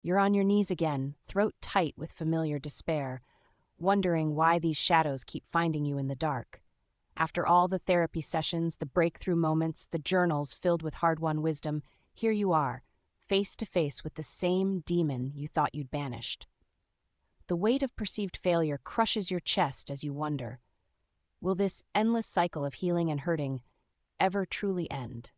You're on your knees again, throat tight with familiar despair, wondering why these shadows keep finding you in the dark. After all the therapy sessions, the breakthrough moments, the journals filled with hard-won wisdom, here you are, face to face with the same demon you thought you'd banished. The weight of perceived failure crushes your chest as you wonder, will this endless cycle of healing and hurting ever truly end?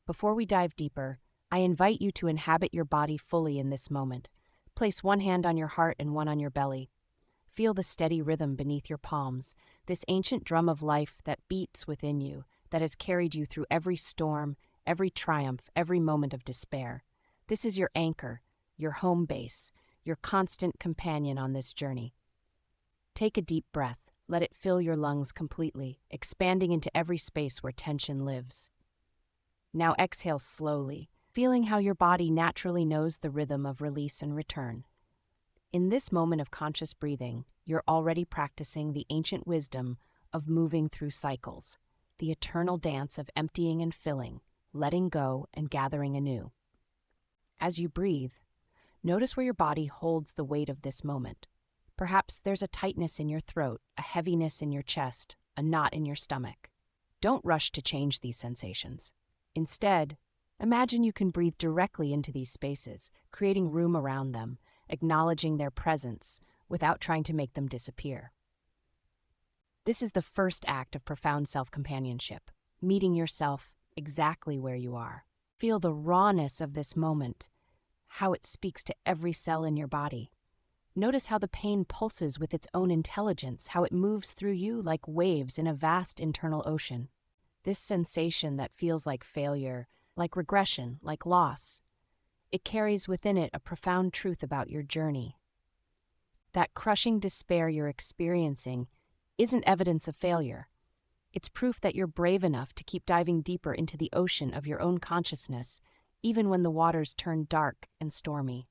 Before we dive deeper, I invite you to inhabit your body fully in this moment. Place one hand on your heart and one on your belly. Feel the steady rhythm beneath your palms, this ancient drum of life that beats within you, that has carried you through every storm, every triumph, every moment of despair. This is your anchor, your home base, your constant companion on this journey. Take a deep breath. Let it fill your lungs completely, expanding into every space where tension lives. Now exhale slowly, feeling how your body naturally knows the rhythm of release and return. In this moment of conscious breathing, you're already practicing the ancient wisdom of moving through cycles, the eternal dance of emptying and filling, letting go and gathering anew. As you breathe, notice where your body holds the weight of this moment. Perhaps there's a tightness in your throat, a heaviness in your chest, a knot in your stomach. Don't rush to change these sensations. Instead, imagine you can breathe directly into these spaces, creating room around them, acknowledging their presence without trying to make them disappear. This is the first act of profound self-companionship, meeting yourself exactly where you are. Feel the rawness of this moment, how it speaks to every cell in your body. Notice how the pain pulses with its own intelligence, how it moves through you like waves in a vast internal ocean. This sensation that feels like failure, like regression, like loss, it carries within it a profound truth about your journey. That crushing despair you're experiencing isn't evidence of failure. It's proof that you're brave enough to keep diving deeper into the ocean of your own consciousness, even when the waters turn dark and stormy.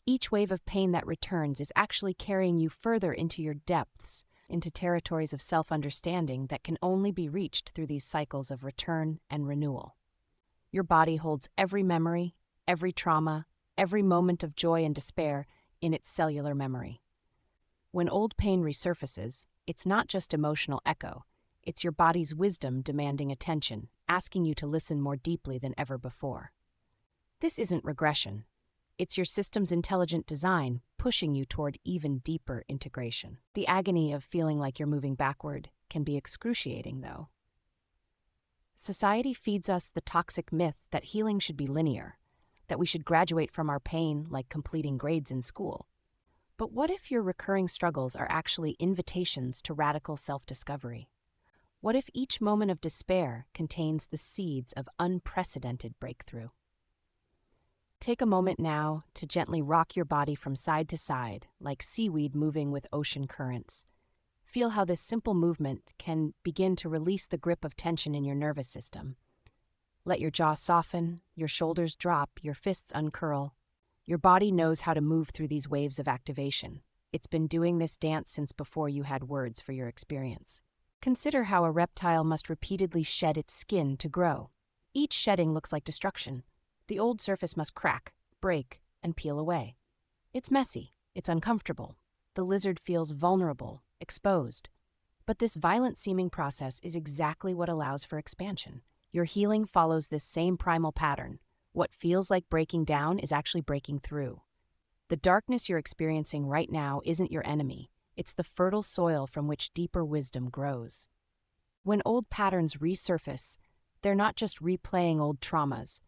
Each wave of pain that returns is actually carrying you further into your depths, into territories of self-understanding that can only be reached through these cycles of return and renewal. Your body holds every memory, every trauma, every moment of joy and despair in its cellular memory. When old pain resurfaces, it's not just emotional echo, it's your body's wisdom demanding attention, asking you to listen more deeply than ever before. This isn't regression. It's your system's intelligent design pushing you toward even deeper integration. The agony of feeling like you're moving backward can be excruciating, though. Society feeds us the toxic myth that healing should be linear, that we should graduate from our pain like completing grades in school. But what if your recurring struggles are actually invitations to radical self-discovery? What if each moment of despair contains the seeds of unprecedented breakthrough? Take a moment now to gently rock your body from side to side, like seaweed moving with ocean currents. Feel how this simple movement can begin to release the grip of tension in your nervous system. Let your jaw soften, your shoulders drop, your fists uncurl. Your body knows how to move through these waves of activation. It's been doing this dance since before you had words for your experience. Consider how a reptile must repeatedly shed its skin to grow. Each shedding looks like destruction. The old surface must crack, break, and peel away. It's messy, it's uncomfortable. The lizard feels vulnerable, exposed. But this violent-seeming process is exactly what allows for expansion. Your healing follows this same primal pattern. What feels like breaking down is actually breaking through. The darkness you're experiencing right now isn't your enemy. It's the fertile soil from which deeper wisdom grows. When old patterns resurface, they're not just replaying old traumas.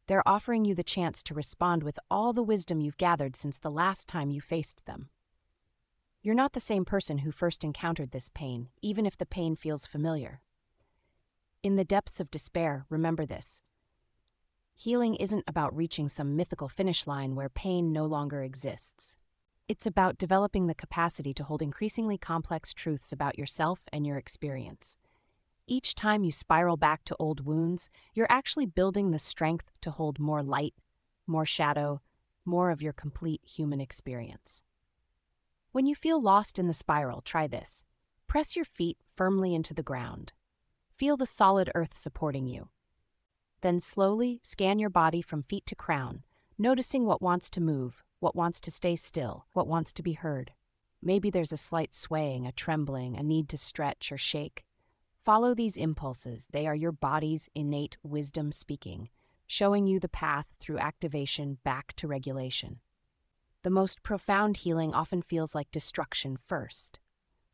They're offering you the chance to respond with all the wisdom you've gathered since the last time you faced them. You're not the same person who first encountered this pain, even if the pain feels familiar. In the depths of despair, remember this. Healing isn't about reaching some mythical finish line where pain no longer exists. It's about developing the capacity to hold increasingly complex truths about yourself and your experience. Each time you spiral back to old wounds, you're actually building the strength to hold more light, more shadow, more of your complete human experience. When you feel lost in the spiral, try this. Press your feet firmly into the ground. Feel the solid earth supporting you. Then slowly scan your body from feet to crown, noticing what wants to move, what wants to stay still, what wants to be heard. Maybe there's a slight swaying, a trembling, a need to stretch or shake. Follow these impulses. They are your body's innate wisdom speaking, showing you the path through activation back to regulation. The most profound healing often feels like destruction first,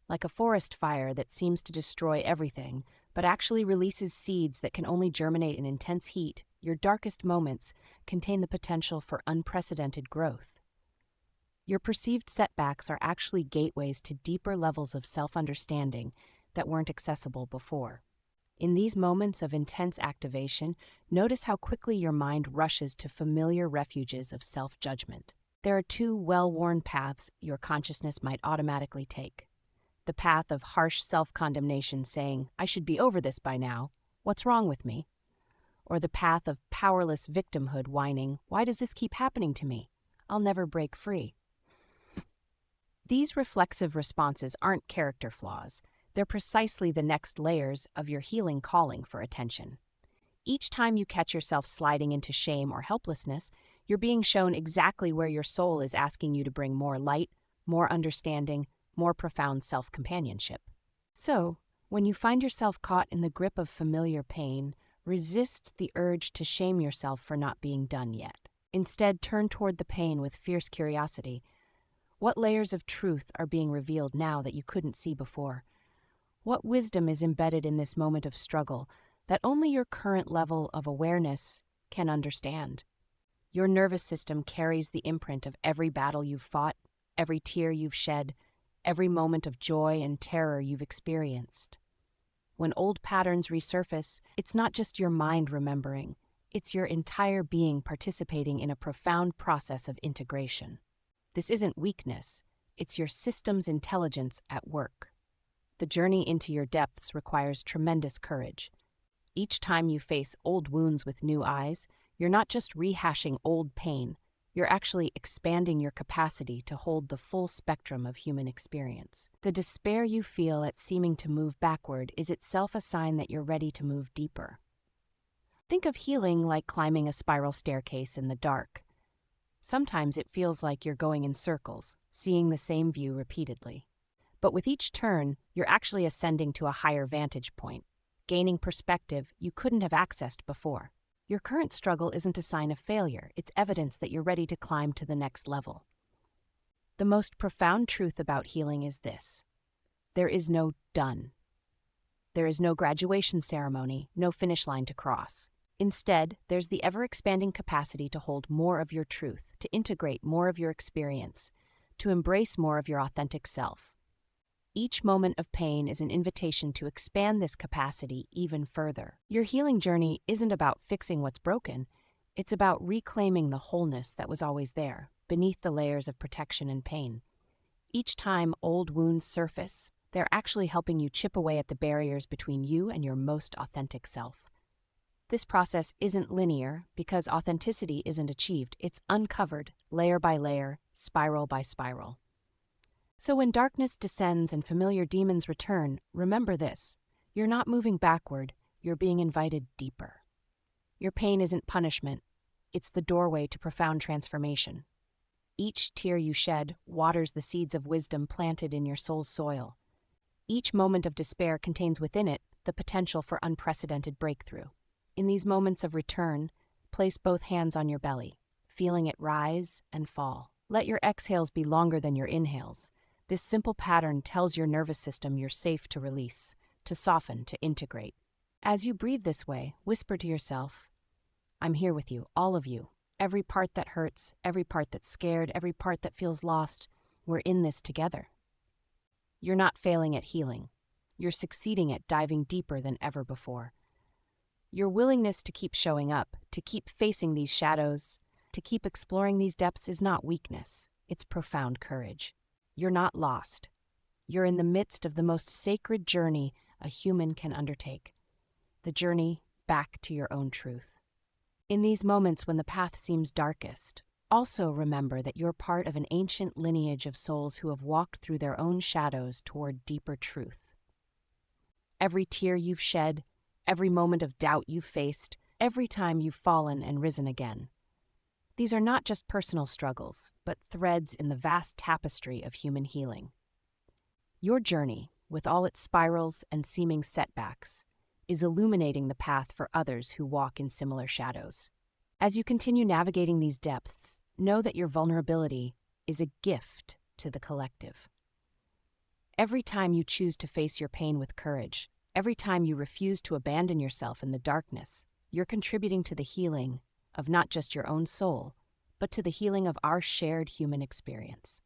like a forest fire that seems to destroy everything, but actually releases seeds that can only germinate in intense heat. Your darkest moments contain the potential for unprecedented growth. Your perceived setbacks are actually gateways to deeper levels of self-understanding that weren't accessible before. In these moments of intense activation, notice how quickly your mind rushes to familiar refuges of self-judgment. There are two well-worn paths your consciousness might automatically take. The path of harsh self-condemnation saying, "I should be over this by now. What's wrong with me?" Or the path of powerless victimhood whining, "Why does this keep happening to me? I'll never break free." These reflexive responses aren't character flaws. They're precisely the next layers of your healing calling for attention. Each time you catch yourself sliding into shame or helplessness, you're being shown exactly where your soul is asking you to bring more light, more understanding, more profound self-companionship. So, when you find yourself caught in the grip of familiar pain, resist the urge to shame yourself for not being done yet. Instead, turn toward the pain with fierce curiosity. What layers of truth are being revealed now that you couldn't see before? What wisdom is embedded in this moment of struggle that only your current level of awareness can understand? Your nervous system carries the imprint of every battle you've fought, every tear you've shed, every moment of joy and terror you've experienced. When old patterns resurface, it's not just your mind remembering, it's your entire being participating in a profound process of integration. This isn't weakness, it's your system's intelligence at work. The journey into your depths requires tremendous courage. Each time you face old wounds with new eyes, you're not just rehashing old pain, you're actually expanding your capacity to hold the full spectrum of human experience. The despair you feel at seeming to move backward is itself a sign that you're ready to move deeper. Think of healing like climbing a spiral staircase in the dark. Sometimes it feels like you're going in circles, seeing the same view repeatedly. But with each turn, you're actually ascending to a higher vantage point, gaining perspective you couldn't have accessed before. Your current struggle isn't a sign of failure, it's evidence that you're ready to climb to the next level. The most profound truth about healing is this: there is no done. There is no graduation ceremony, no finish line to cross. Instead, there's the ever-expanding capacity to hold more of your truth, to integrate more of your experience, to embrace more of your authentic self. Each moment of pain is an invitation to expand this capacity even further. Your healing journey isn't about fixing what's broken, it's about reclaiming the wholeness that was always there, beneath the layers of protection and pain. Each time old wounds surface, they're actually helping you chip away at the barriers between you and your most authentic self. This process isn't linear because authenticity isn't achieved, it's uncovered, layer by layer, spiral by spiral. So when darkness descends and familiar demons return, remember this: you're not moving backward, you're being invited deeper. Your pain isn't punishment, it's the doorway to profound transformation. Each tear you shed waters the seeds of wisdom planted in your soul's soil. Each moment of despair contains within it the potential for unprecedented breakthrough. In these moments of return, place both hands on your belly, feeling it rise and fall. Let your exhales be longer than your inhales. This simple pattern tells your nervous system you're safe to release, to soften, to integrate. As you breathe this way, whisper to yourself, "I'm here with you, all of you. Every part that hurts, every part that's scared, every part that feels lost, we're in this together." You're not failing at healing. You're succeeding at diving deeper than ever before. Your willingness to keep showing up, to keep facing these shadows, to keep exploring these depths is not weakness. It's profound courage. You're not lost. You're in the midst of the most sacred journey a human can undertake, the journey back to your own truth. In these moments when the path seems darkest, also remember that you're part of an ancient lineage of souls who have walked through their own shadows toward deeper truth. Every tear you've shed, every moment of doubt you've faced, every time you've fallen and risen again, These are not just personal struggles, but threads in the vast tapestry of human healing. Your journey, with all its spirals and seeming setbacks, is illuminating the path for others who walk in similar shadows. As you continue navigating these depths, know that your vulnerability is a gift to the collective. Every time you choose to face your pain with courage, every time you refuse to abandon yourself in the darkness, you're contributing to the healing of not just your own soul, but to the healing of our shared human experience.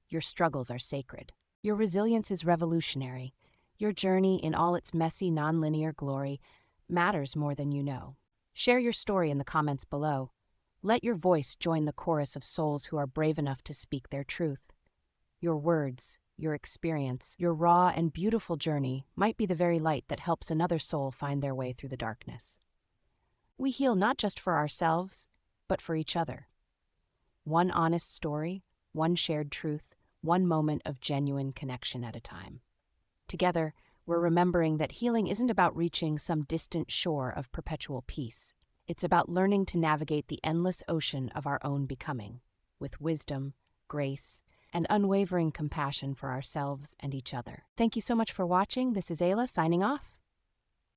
Your struggles are sacred. Your resilience is revolutionary. Your journey, in all its messy, nonlinear glory, matters more than you know. Share your story in the comments below. Let your voice join the chorus of souls who are brave enough to speak their truth. Your words, your experience, your raw and beautiful journey might be the very light that helps another soul find their way through the darkness. We heal not just for ourselves, but for each other. One honest story, one shared truth, one moment of genuine connection at a time. Together, we're remembering that healing isn't about reaching some distant shore of perpetual peace. It's about learning to navigate the endless ocean of our own becoming, with wisdom, grace, and unwavering compassion for ourselves and each other. Thank you so much for watching. This is Ayla signing off.